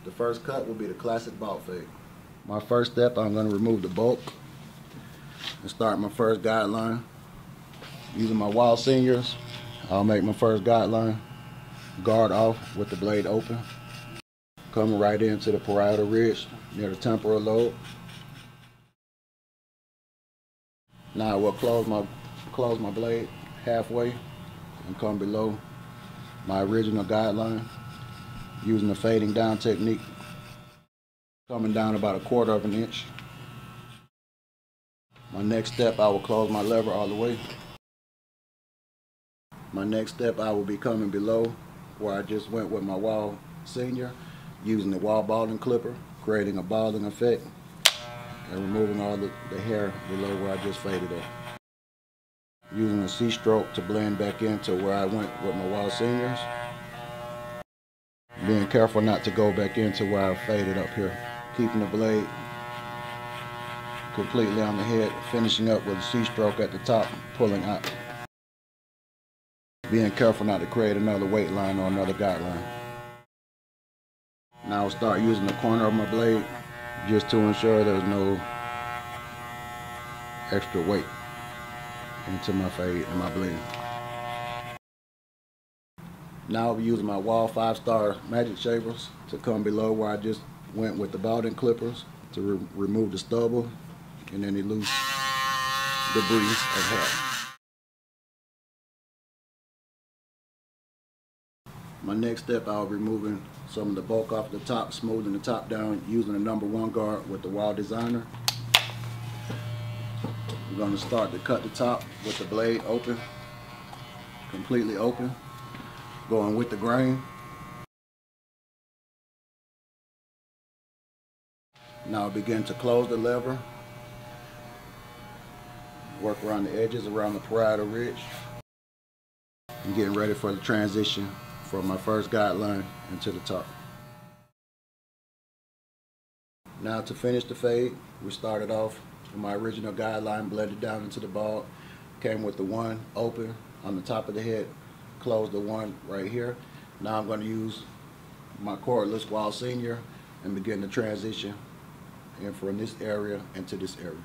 The first cut will be the classic bald fade. My first step, I'm going to remove the bulk and start my first guideline. Using my Wahl Seniors, I'll make my first guideline, guard off with the blade open, coming right into the parietal ridge near the temporal lobe. Now I will close my blade halfway and come below my original guideline using the fading down technique, coming down about 1/4 of an inch. My next step, I will close my lever all the way. My next step, I will be coming below where I just went with my Wahl Senior, using the Wahl balding clipper, creating a balding effect and removing all the hair below where I just faded it. Using a C-stroke to blend back into where I went with my Wahl Seniors. Being careful not to go back into where I faded up here. Keeping the blade completely on the head, finishing up with a C-stroke at the top, pulling out. Being careful not to create another weight line or another guideline. Now I'll start using the corner of my blade just to ensure there's no extra weight into my fade and my blend. Now I'll be using my Wahl 5-star magic shavers to come below where I just went with the balding clippers to remove the stubble and any loose debris of hair. My next step, I'll be removing some of the bulk off the top, smoothing the top down using the #1 guard with the Wahl Designer. I'm going to start to cut the top with the blade open, completely open, going with the grain. Now I'll begin to close the lever, work around the edges, around the parietal ridge, and getting ready for the transition from my first guideline into the top. Now to finish the fade, we started off with my original guideline, blended down into the bald, came with the one open on the top of the head, closed the one right here. Now I'm going to use my cordless Wahl Senior and begin the transition in from this area into this area.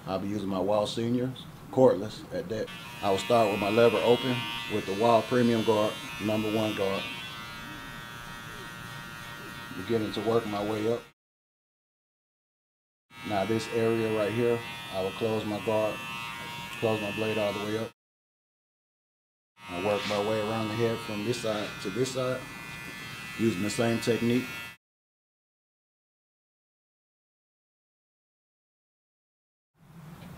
I'll be using my Wahl Seniors, cordless at that. I will start with my lever open with the Wahl Premium Guard, #1 guard. Beginning to work my way up. Now this area right here, I will close my guard, close my blade all the way up. I work my way around the head from this side to this side, using the same technique.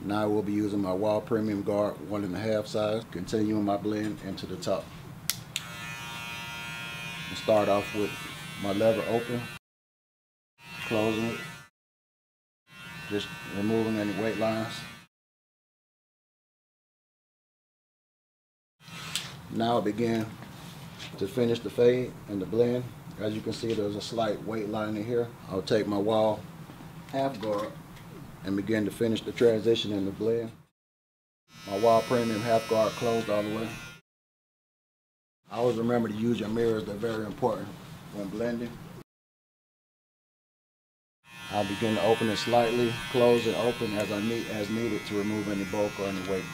Now I will be using my Wahl Premium Guard 1.5 size, continuing my blend into the top. And start off with my lever open, closing it, just removing any weight lines. Now I begin to finish the fade and the blend. As you can see, there's a slight weight line in here. I'll take my Wahl half guard and begin to finish the transition in the blend. My Wahl Premium half guard closed all the way. Always remember to use your mirrors, they're very important when blending. I'll begin to open it slightly, close it open as needed to remove any bulk or any weight.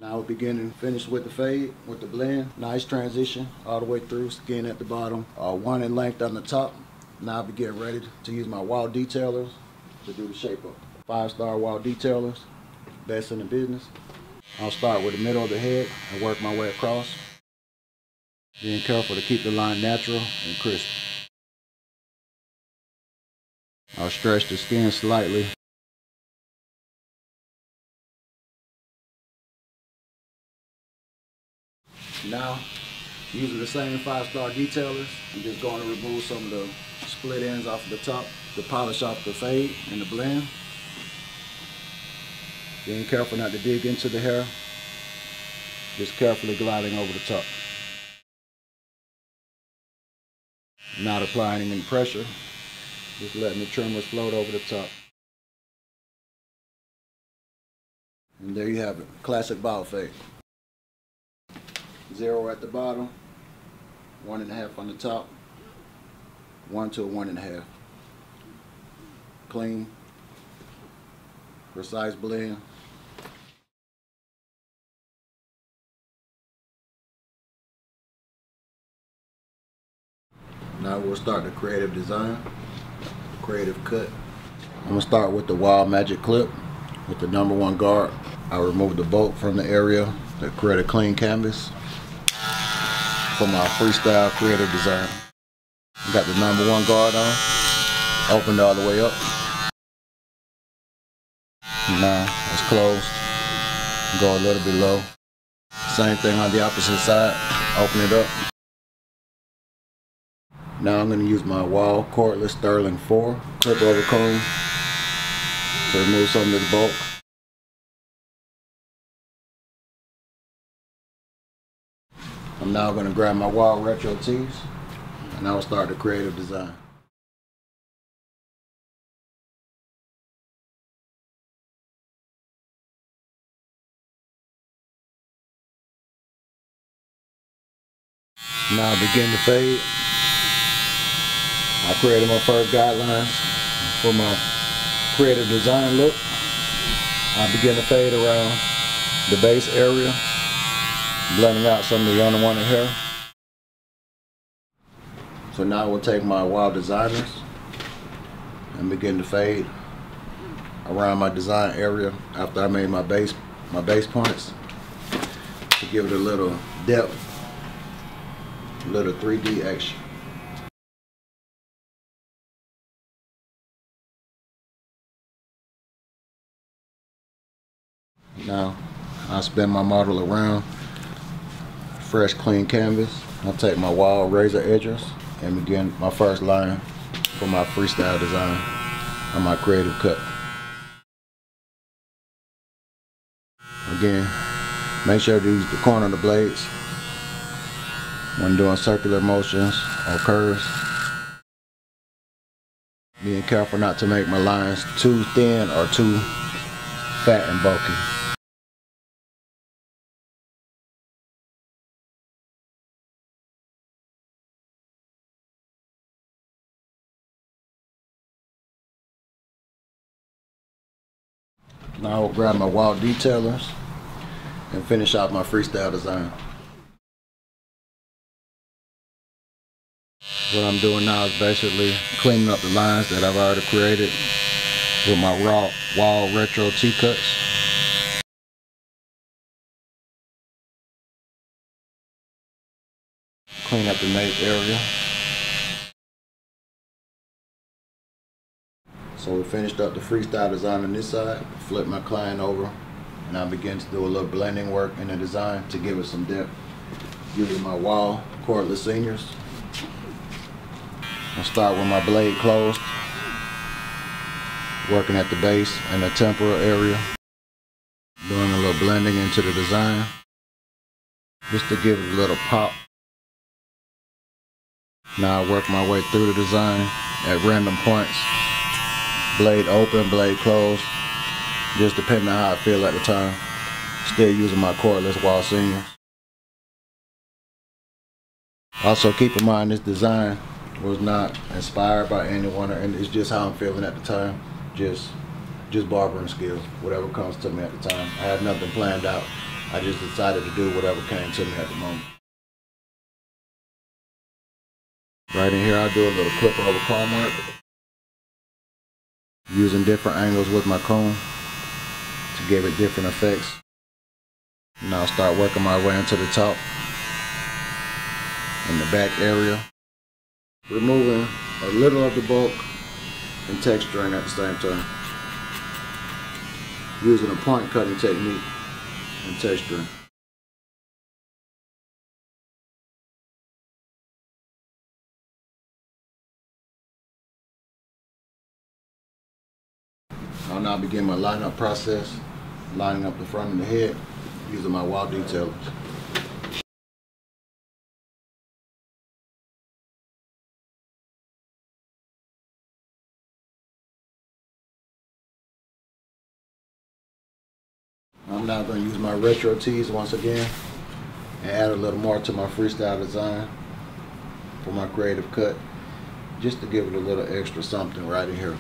Now we'll begin and finish with the fade, with the blend. Nice transition all the way through, skin at the bottom, 1 in length on the top. Now I'll be getting ready to use my Wahl detailers to do the shape up. 5-star Wahl detailers, best in the business. I'll start with the middle of the head and work my way across. Being careful to keep the line natural and crisp. I'll stretch the skin slightly. Now, using the same 5-star detailers, I'm just going to remove some of the split ends off of the top to polish off the fade and the blend. Being careful not to dig into the hair, just carefully gliding over the top. Not applying any pressure, just letting the trimmers float over the top. And there you have it, classic bald fade. 0 at the bottom, 1.5 on the top, 1 to a 1.5. Clean, precise blend. Now we'll start the creative design, creative cut. I'm gonna start with the Wahl Magic Clip with the #1 guard. I remove the bolt from the area to create a clean canvas for my freestyle creative design. Got the #1 guard on, opened all the way up. Now it's closed. Go a little bit low. Same thing on the opposite side. Open it up. Now I'm going to use my Wahl cordless Sterling 4 clip over comb to remove some of the bulk. I'm now going to grab my Wahl retro tees and I will start the creative design. Now begin to fade. I created my first guidelines for my creative design look. I begin to fade around the base area, blending out some of the unwanted hair. So now we'll take my Wahl designers and begin to fade around my design area after I made my base points to give it a little depth, a little 3D action. Now I'll spin my model around fresh clean canvas. I'll take my Wahl razor edgers and begin my first line for my freestyle design on my creative cut. Again, make sure to use the corner of the blades when doing circular motions or curves. Being careful not to make my lines too thin or too fat and bulky. Now I'll grab my Wahl detailers and finish off my freestyle design. What I'm doing now is basically cleaning up the lines that I've already created with my Wahl retro T-cuts. Clean up the nape area. So we finished up the freestyle design on this side, flip my client over, and I begin to do a little blending work in the design to give it some depth. Using my Wahl cordless seniors. I'll start with my blade closed, working at the base and the temporal area, doing a little blending into the design, just to give it a little pop. Now I work my way through the design at random points. Blade open, blade closed, just depending on how I feel at the time. Still using my cordless Wahl seniors. Also keep in mind this design was not inspired by anyone, and it's just how I'm feeling at the time. Just barbering skills, whatever comes to me at the time. I had nothing planned out. I just decided to do whatever came to me at the moment. Right in here I do a little clip over comb work, using different angles with my comb to give it different effects. Now I'll start working my way into the top in the back area, removing a little of the bulk and texturing at the same time, using a point cutting technique and texturing. I'll now begin my line-up process, lining up the front of the head using my Wahl detailers. I'm now going to use my retro tees once again and add a little more to my freestyle design for my creative cut, just to give it a little extra something right in here.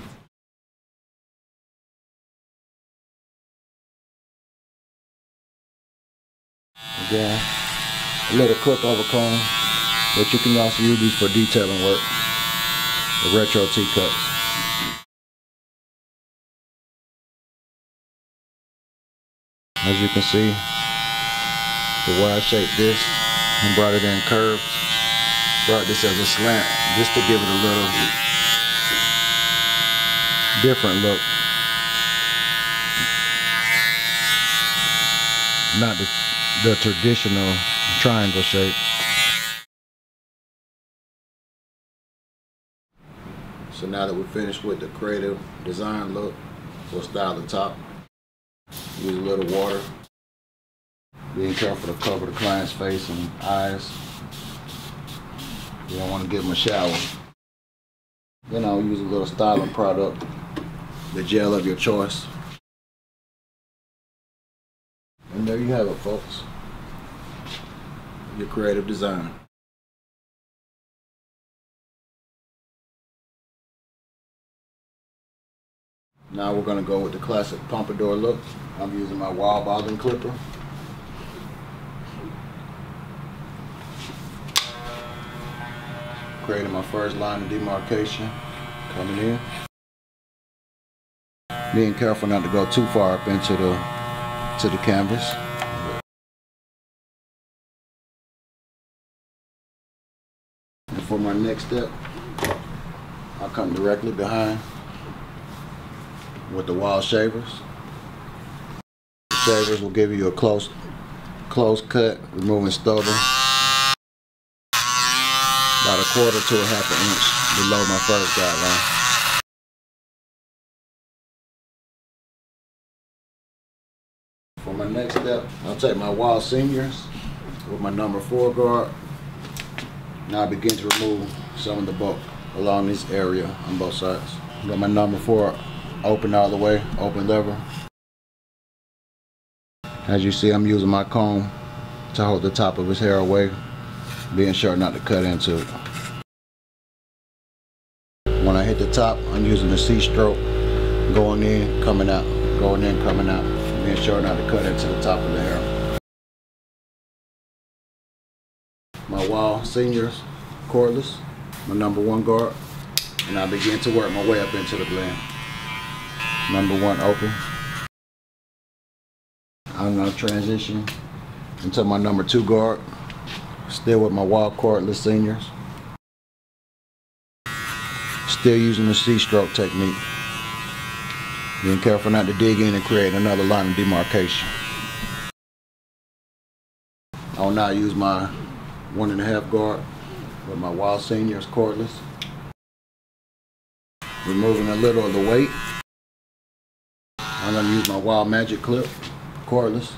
Again, a little clip over comb, but you can also use these for detailing work, the retro T-cuts. As you can see, the way I shaped this and brought it in curved, brought this as a slant just to give it a little different look. Not the traditional triangle shape. So now that we're finished with the creative design look, we'll style the top. Use a little water. Being careful to cover the client's face and eyes. You don't want to give them a shower. Then I'll use a little styling product, the gel of your choice. And there you have it, folks. Your creative design. Now we're going to go with the classic pompadour look. I'm using my Wahl bobbin clipper. Creating my first line of demarcation, coming in. Being careful not to go too far up into the canvas. And for my next step, I'll come directly behind with the Wahl shavers. The shavers will give you a close cut, removing stubble, about 1/4 to 1/2 inch below my first guideline. For my next step, I'll take my Wahl seniors with my number 4 guard. Now I begin to remove some of the bulk along this area on both sides. Got my number 4 open all the way, open lever. As you see, I'm using my comb to hold the top of his hair away, being sure not to cut into it. When I hit the top, I'm using the C stroke, going in, coming out, going in, coming out, being sure not to cut into the top of the hair. My Wahl seniors, cordless, my number 1 guard, and I begin to work my way up into the blend. Number 1 open. I'm going to transition into my number 2 guard, still with my Wahl cordless seniors. Still using the C-stroke technique. Being careful not to dig in and create another line of demarcation. I will now use my 1.5 guard with my Wahl seniors cordless. Removing a little of the weight. I'm going to use my Wahl Magic Clip, cordless.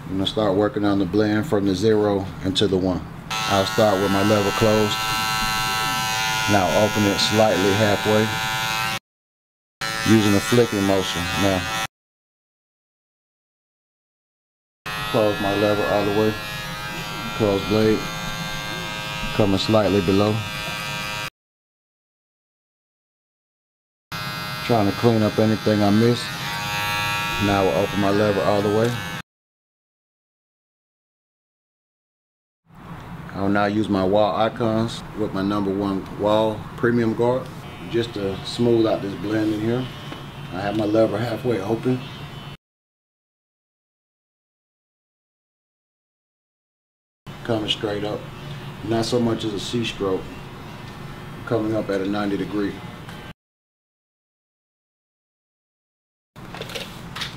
I'm going to start working on the blend from the 0 into the 1. I'll start with my lever closed. Now open it slightly halfway, using a flicking motion. Now, close my lever all the way, close blade, coming slightly below. Trying to clean up anything I missed. Now we'll open my lever all the way. I'll now use my Wahl icons with my number 1 Wahl premium guard just to smooth out this blend in here. I have my lever halfway open. Coming straight up. Not so much as a C-stroke. Coming up at a 90 degree.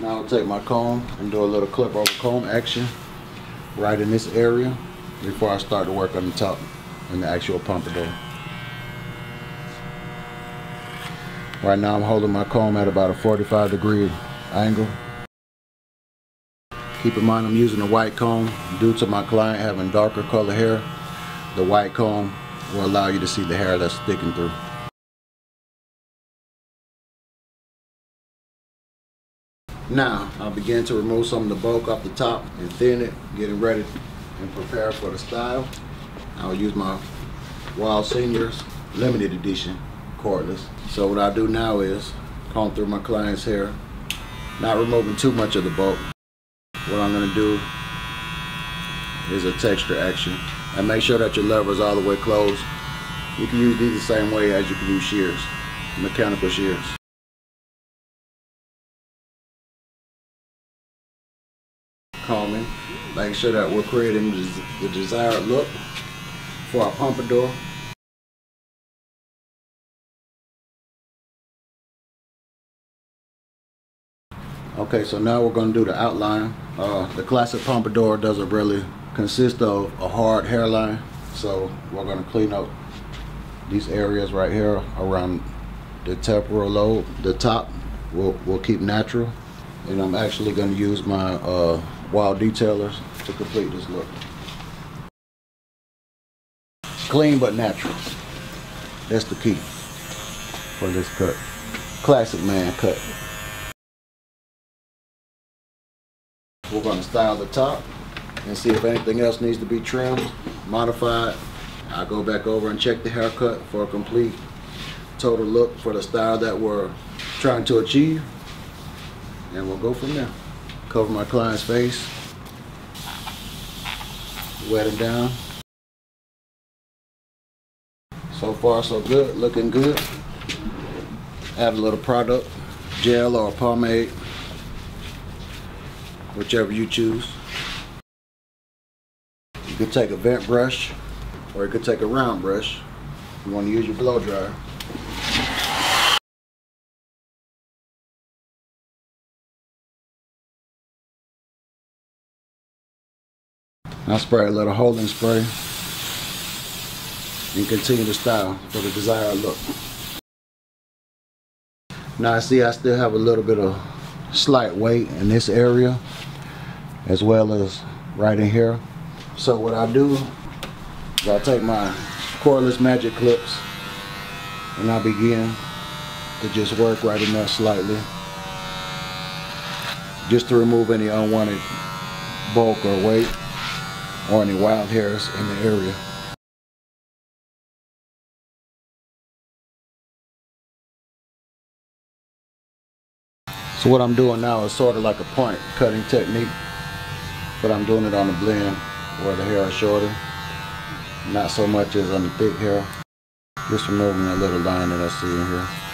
Now I'll take my comb and do a little clip over comb action right in this area before I start to work on the top and the actual pompadour. Right now I'm holding my comb at about a 45 degree angle. Keep in mind I'm using a white comb. Due to my client having darker color hair, the white comb will allow you to see the hair that's sticking through. Now I'll begin to remove some of the bulk off the top and thin it, getting ready and prepare for the style. I'll use my Wahl Seniors limited edition cordless. So what I do now is comb through my client's hair, not removing too much of the bulk. What I'm gonna do is a texture action, and make sure that your lever is all the way closed. You can use these the same way as you can use shears, mechanical shears. Combing, make sure that we're creating the desired look for our pompadour. Okay, so now we're going to do the outline. The classic pompadour doesn't really consist of a hard hairline, so we're going to clean up these areas right here around the temporal lobe. The top we'll keep natural, and I'm actually going to use my Wahl detailers to complete this look. Clean but natural. That's the key for this cut. Classic man cut. We're going to style the top and see if anything else needs to be trimmed, modified. I'll go back over and check the haircut for a complete total look for the style that we're trying to achieve, and we'll go from there. Cover my client's face, wet it down. So far so good, looking good. Add a little product, gel or pomade, whichever you choose. You could take a vent brush, or you could take a round brush. You want to use your blow dryer. Now spray a little holding spray and continue to style for the desired look. Now I see I still have a little bit of slight weight in this area as well as right in here. So what I do is I take my cordless magic clips and I begin to just work right in there slightly, just to remove any unwanted bulk or weight or any wild hairs in the area. So what I'm doing now is sort of like a point cutting technique, but I'm doing it on the blend where the hair is shorter, not so much as on the thick hair. Just removing that little line that I see in here.